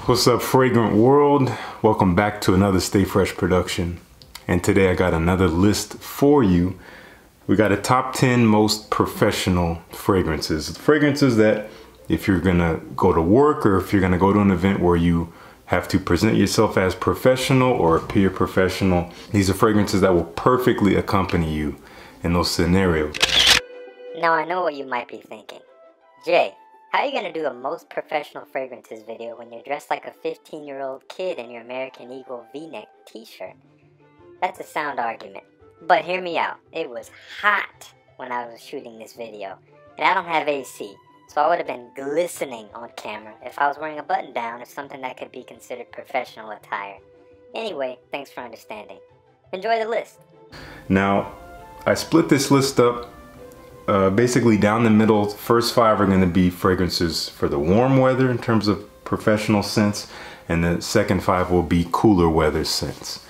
What's up, fragrant world? Welcome back to another Stay Fresh production. And today I got another list for you. We got a top 10 most professional fragrances. Fragrances that if you're gonna go to work or if you're gonna go to an event where you have to present yourself as professional or appear professional, these are fragrances that will perfectly accompany you in those scenarios. Now I know what you might be thinking. Jay, how are you gonna do a most professional fragrances video when you're dressed like a 15-year-old kid in your American Eagle V-neck t-shirt? That's a sound argument. But hear me out. It was hot when I was shooting this video. And I don't have AC, so I would have been glistening on camera if I was wearing a button down or something that could be considered professional attire. Anyway, thanks for understanding. Enjoy the list. Now, I split this list up basically down the middle. First 5 are going to be fragrances for the warm weather in terms of professional scents, and the second 5 will be cooler weather scents.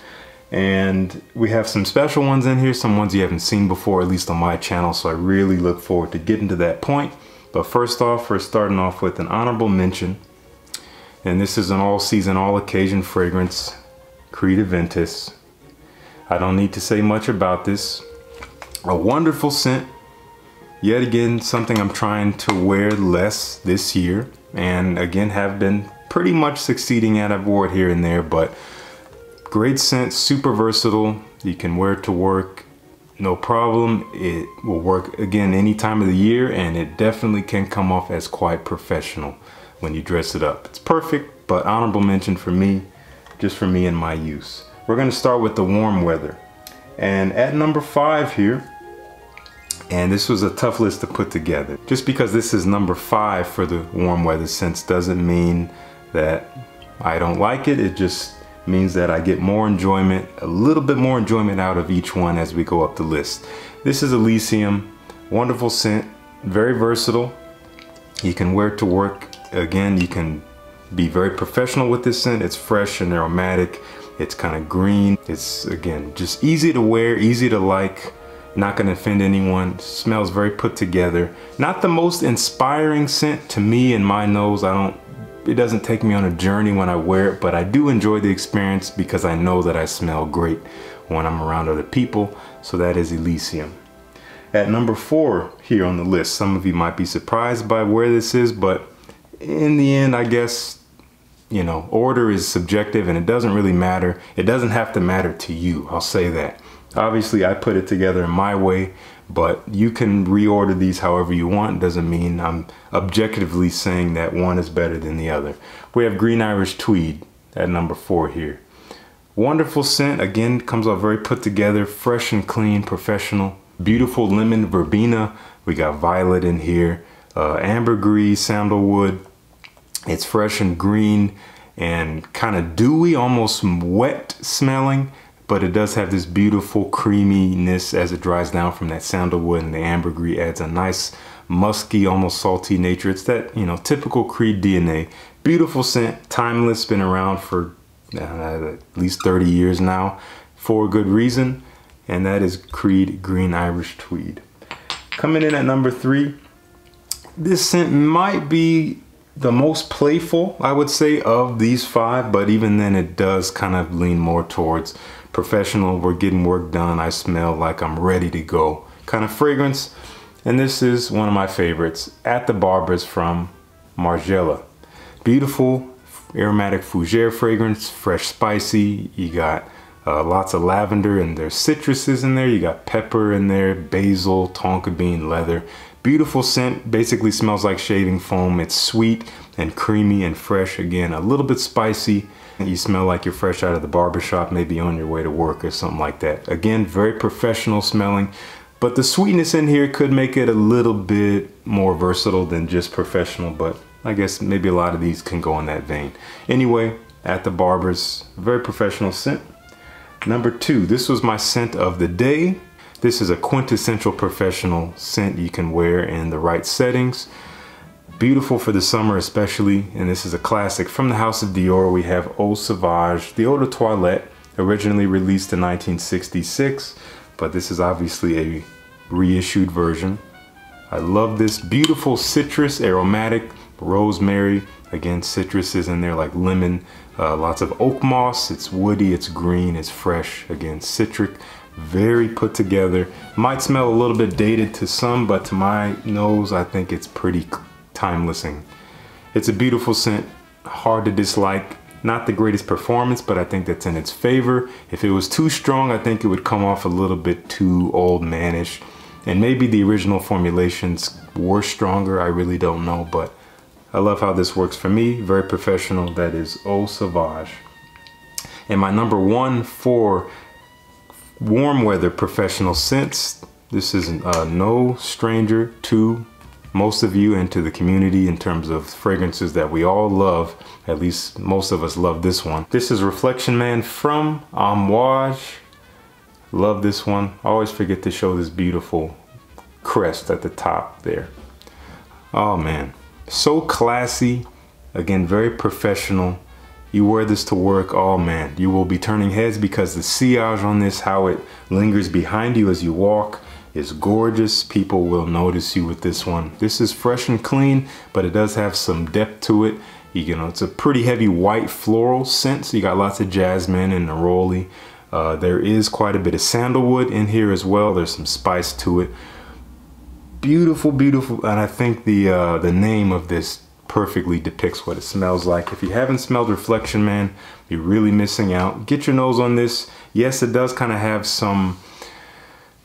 And we have some special ones in here, some ones you haven't seen before, at least on my channel, so I really look forward to getting to that point. But first off, we're starting off with an honorable mention, and this is an all-season, all-occasion fragrance, Creed Aventus. I don't need to say much about this. A wonderful scent. Yet again, something I'm trying to wear less this year, and again have been pretty much succeeding at. I've worn it here and there, but great scent, super versatile. You can wear it to work, no problem. It will work again any time of the year, and it definitely can come off as quite professional when you dress it up. It's perfect, but honorable mention for me, just for me and my use. We're gonna start with the warm weather. And at number 5 here, and this was a tough list to put together. Just because this is number 5 for the warm weather scents doesn't mean that I don't like it. It just means that I get more enjoyment, a little bit more enjoyment out of each one as we go up the list. This is Elysium, wonderful scent, very versatile. You can wear it to work. Again, you can be very professional with this scent. It's fresh and aromatic. It's kind of green. It's, again, just easy to wear, easy to like. Not gonna offend anyone. Smells very put together. Not the most inspiring scent to me and my nose. It doesn't take me on a journey when I wear it, but I do enjoy the experience because I know that I smell great when I'm around other people. So that is Elysium. At number 4 here on the list, some of you might be surprised by where this is, but in the end, I guess, you know, order is subjective and it doesn't really matter. It doesn't have to matter to you, I'll say that. Obviously, I put it together in my way, but you can reorder these however you want. Doesn't mean I'm objectively saying that one is better than the other. We have Green Irish Tweed at number 4 here. Wonderful scent, again, comes out very put together, fresh and clean, professional. Beautiful lemon verbena. We got violet in here, ambergris, sandalwood. It's fresh and green and kind of dewy, almost wet smelling. But it does have this beautiful creaminess as it dries down from that sandalwood, and the ambergris adds a nice musky, almost salty nature. It's that, you know, typical Creed DNA. Beautiful scent, timeless, been around for at least 30 years now for a good reason, and that is Creed Green Irish Tweed. Coming in at number 3, this scent might be the most playful, I would say, of these 5, but even then it does kind of lean more towards professional. We're getting work done. I smell like I'm ready to go kind of fragrance. And this is one of my favorites, At the Barber's from Margiela. Beautiful aromatic fougere fragrance, fresh, spicy. You got lots of lavender, and there's citruses in there. You got pepper in there, basil, tonka bean, leather. Beautiful scent, basically smells like shaving foam. It's sweet and creamy and fresh. Again, a little bit spicy. You smell like you're fresh out of the barbershop, maybe on your way to work or something like that. Again, very professional smelling, but the sweetness in here could make it a little bit more versatile than just professional, but I guess maybe a lot of these can go in that vein. Anyway, At the Barber's, very professional scent. Number 2, this was my scent of the day. This is a quintessential professional scent you can wear in the right settings. Beautiful for the summer especially, and this is a classic from the house of Dior. We have Eau Sauvage, the Eau de Toilette, originally released in 1966, but this is obviously a reissued version. I love this beautiful citrus, aromatic, rosemary, again citruses in there like lemon, lots of oak moss. It's woody, it's green, it's fresh, again citric, very put together. Might smell a little bit dated to some, but to my nose I think it's pretty timeless. It's a beautiful scent, hard to dislike. Not the greatest performance, but I think that's in its favor. If it was too strong, I think it would come off a little bit too old manish. And maybe the original formulations were stronger, I really don't know, but I love how this works for me. Very professional. That is Eau Sauvage. And my number one for warm weather professional scents, this is no stranger to most of you and to the community in terms of fragrances that we all love. At least most of us love this one. This is Reflection Man from Homme. Love this one. I always forget to show this beautiful crest at the top there. Oh man, so classy. Again, very professional. You wear this to work, oh man, you will be turning heads because the sillage on this, how it lingers behind you as you walk, is gorgeous. People will notice you with this one. This is fresh and clean, but it does have some depth to it. You know, it's a pretty heavy white floral scent, so you got lots of jasmine and neroli. There is quite a bit of sandalwood in here as well. There's some spice to it. Beautiful, beautiful, and I think the name of this perfectly depicts what it smells like. If you haven't smelled Reflection Man, you're really missing out. Get your nose on this. Yes, it does kind of have some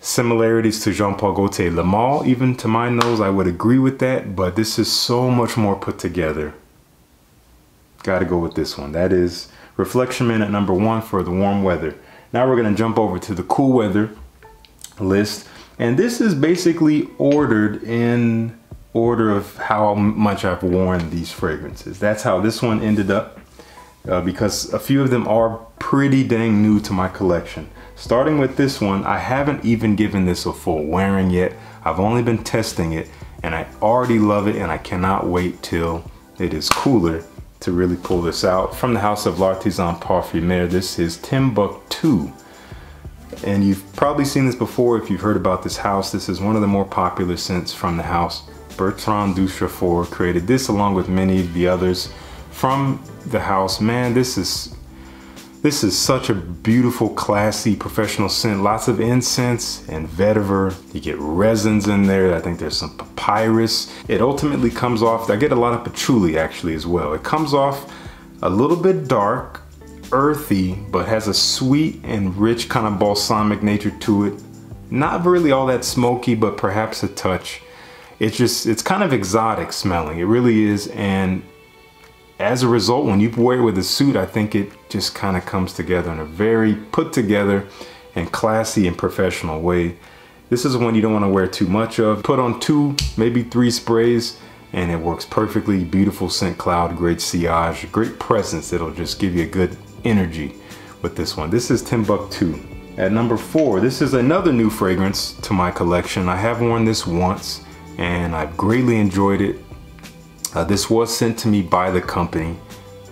similarities to Jean Paul Gaultier Le Male. Even to my nose, I would agree with that, but this is so much more put together. Gotta go with this one. That is Reflection Man at number one for the warm weather. Now we're gonna jump over to the cool weather list. And this is basically ordered in order of how much I've worn these fragrances. That's how this one ended up, because a few of them are pretty dang new to my collection. Starting with this one, I haven't even given this a full wearing yet. I've only been testing it and I already love it, and I cannot wait till it is cooler to really pull this out. From the house of L'Artisan Parfumeur, this is Timbuktu. And you've probably seen this before if you've heard about this house. This is one of the more popular scents from the house. Bertrand Duchefort created this along with many of the others from the house. Man, this is such a beautiful, classy, professional scent. Lots of incense and vetiver. You get resins in there. I think there's some papyrus. It ultimately comes off, I get a lot of patchouli actually as well. It comes off a little bit dark, earthy, but has a sweet and rich kind of balsamic nature to it. Not really all that smoky, but perhaps a touch. It's kind of exotic smelling. It really is. And as a result, when you wear it with a suit, I think it just kind of comes together in a very put together and classy and professional way. This is one you don't want to wear too much of. Put on 2, maybe 3 sprays and it works perfectly. Beautiful scent cloud, great sillage, great presence. It'll just give you a good energy with this one. This is Timbuktu. At number 4, this is another new fragrance to my collection. I have worn this once and I've greatly enjoyed it. This was sent to me by the company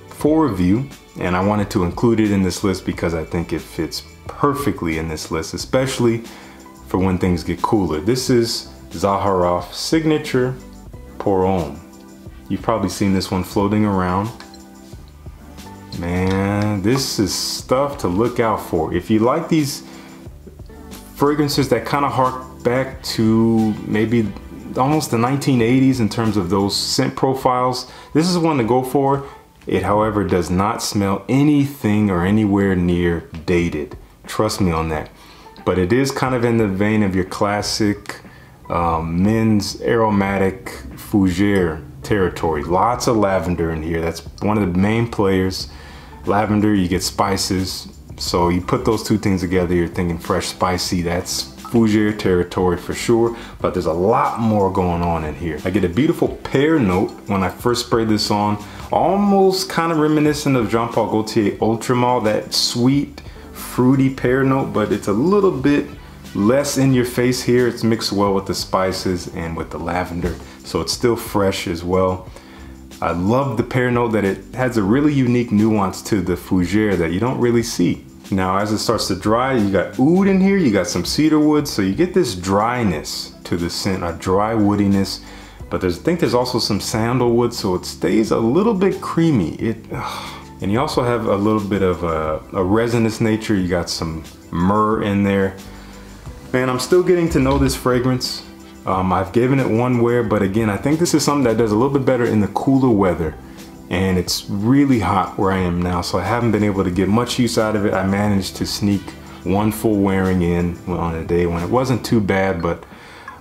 for review, and I wanted to include it in this list because I think it fits perfectly in this list, especially for when things get cooler. This is Zaharoff Signature Pour Homme. You've probably seen this one floating around. Man, this is stuff to look out for. If you like these fragrances that kind of hark back to maybe almost the 1980s in terms of those scent profiles, this is one to go for. It, however, does not smell anything or anywhere near dated. Trust me on that. But it is kind of in the vein of your classic men's aromatic fougere territory. Lots of lavender in here. That's one of the main players. Lavender, you get spices. So you put those two things together, you're thinking fresh, spicy. That's fougere territory for sure, but there's a lot more going on in here. I get a beautiful pear note when I first sprayed this on, almost kind of reminiscent of Jean Paul Gaultier Ultramar, that sweet, fruity pear note, but it's a little bit less in your face here. It's mixed well with the spices and with the lavender, so it's still fresh as well. I love the pear note that it has a really unique nuance to the fougere that you don't really see. Now, as it starts to dry, you got oud in here, you got some cedar wood, so you get this dryness to the scent, a dry woodiness but I think there's also some sandalwood, so it stays a little bit creamy. And you also have a little bit of a resinous nature. You got some myrrh in there. Man, I'm still getting to know this fragrance. I've given it one wear, but again, I think this is something that does a little bit better in the cooler weather. And it's really hot where I am now, so I haven't been able to get much use out of it. I managed to sneak one full wearing in on a day when it wasn't too bad, but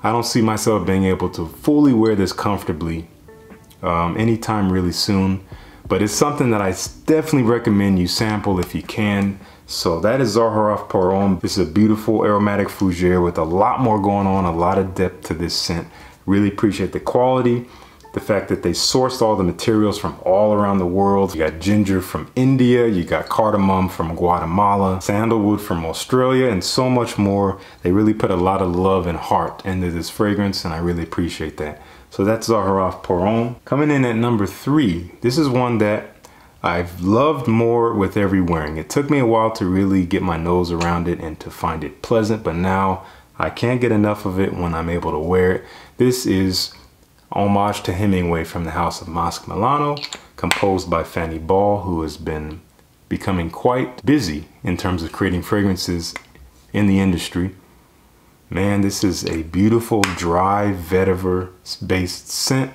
I don't see myself being able to fully wear this comfortably anytime really soon. But it's something that I definitely recommend you sample if you can. So that is Zaharoff Pour Homme. This is a beautiful aromatic fougere with a lot more going on, a lot of depth to this scent. Really appreciate the quality, the fact that they sourced all the materials from all around the world. You got ginger from India, you got cardamom from Guatemala, sandalwood from Australia, and so much more. They really put a lot of love and heart into this fragrance, and I really appreciate that. So that's Zaharoff Pour Homme. Coming in at number 3, this is one that I've loved more with every wearing. It took me a while to really get my nose around it and to find it pleasant, but now I can't get enough of it when I'm able to wear it. This is Homage to Hemingway from the House of Masque Milano, composed by Fanny Ball, who has been becoming quite busy in terms of creating fragrances in the industry. Man, this is a beautiful dry vetiver based scent.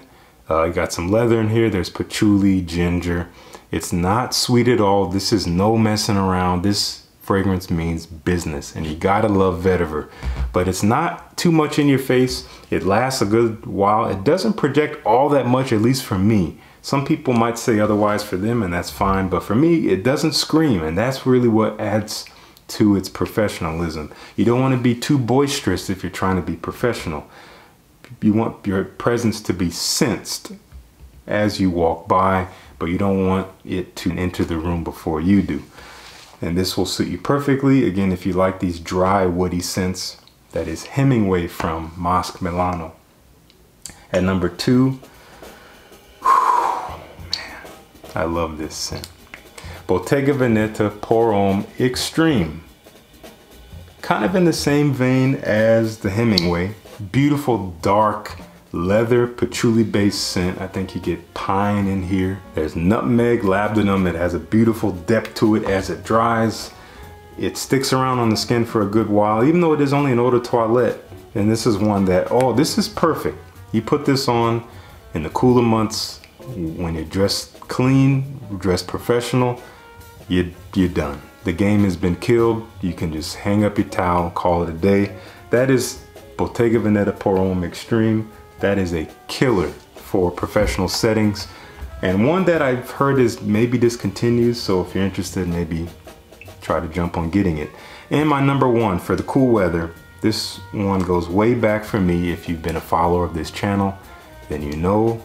You got some leather in here. There's patchouli, ginger. It's not sweet at all. This is no messing around. This fragrance means business, and you gotta love vetiver. But it's not too much in your face. It lasts a good while. It doesn't project all that much, at least for me. Some people might say otherwise for them, and that's fine. But for me, it doesn't scream, and that's really what adds to its professionalism. You don't want to be too boisterous if you're trying to be professional. You want your presence to be sensed as you walk by, but you don't want it to enter the room before you do. And this will suit you perfectly. Again, if you like these dry, woody scents, that is Hemingway from Masque Milano. At number 2, man, I love this scent. Bottega Veneta Pour Homme Extreme. Kind of in the same vein as the Hemingway. Beautiful, dark, leather, patchouli-based scent. I think you get pine in here. There's nutmeg, labdanum. It has a beautiful depth to it as it dries. It sticks around on the skin for a good while, even though it is only an eau de toilette. And this is one that, oh, this is perfect. You put this on in the cooler months when you're dressed clean, dressed professional, you're done. The game has been killed. You can just hang up your towel, call it a day. That is Bottega Veneta Pour Homme Extreme. That is a killer for professional settings, and one that I've heard is maybe discontinued, so if you're interested, maybe try to jump on getting it. And my number 1 for the cool weather, this one goes way back for me. If you've been a follower of this channel, then you know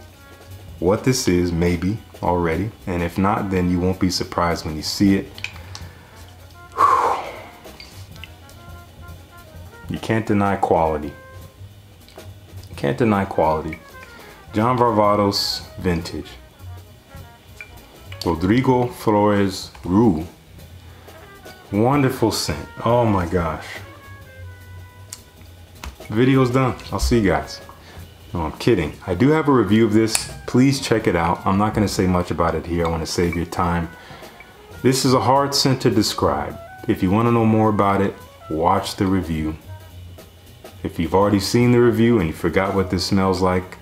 what this is, maybe already, and if not, then you won't be surprised when you see it. You can't deny quality. Can't deny quality. John Varvatos Vintage. Rodrigo Flores Rue. Wonderful scent. Oh my gosh. Video's done. I'll see you guys. No, I'm kidding. I do have a review of this. Please check it out. I'm not going to say much about it here. I want to save your time. This is a hard scent to describe. If you want to know more about it, watch the review. If you've already seen the review and you forgot what this smells like,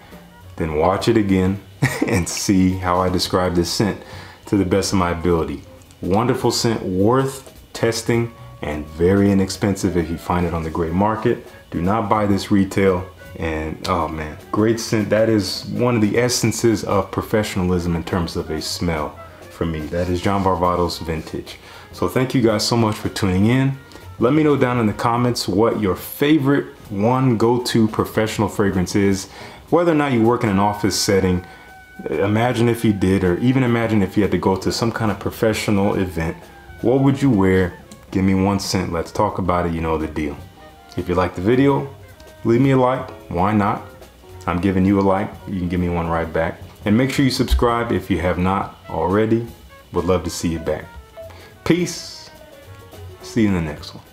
then watch it again and see how I describe this scent to the best of my ability. Wonderful scent, worth testing, and very inexpensive if you find it on the gray market. Do not buy this retail. And oh man, great scent. That is one of the essences of professionalism in terms of a smell for me. That is John Varvatos Vintage. So thank you guys so much for tuning in. Let me know down in the comments what your favorite one go-to professional fragrance is. Whether or not you work in an office setting, imagine if you did, or even imagine if you had to go to some kind of professional event. What would you wear? Give me one scent. Let's talk about it. You know the deal. If you like the video, leave me a like. Why not? I'm giving you a like. You can give me one right back. And make sure you subscribe if you have not already. Would love to see you back. Peace. See you in the next one.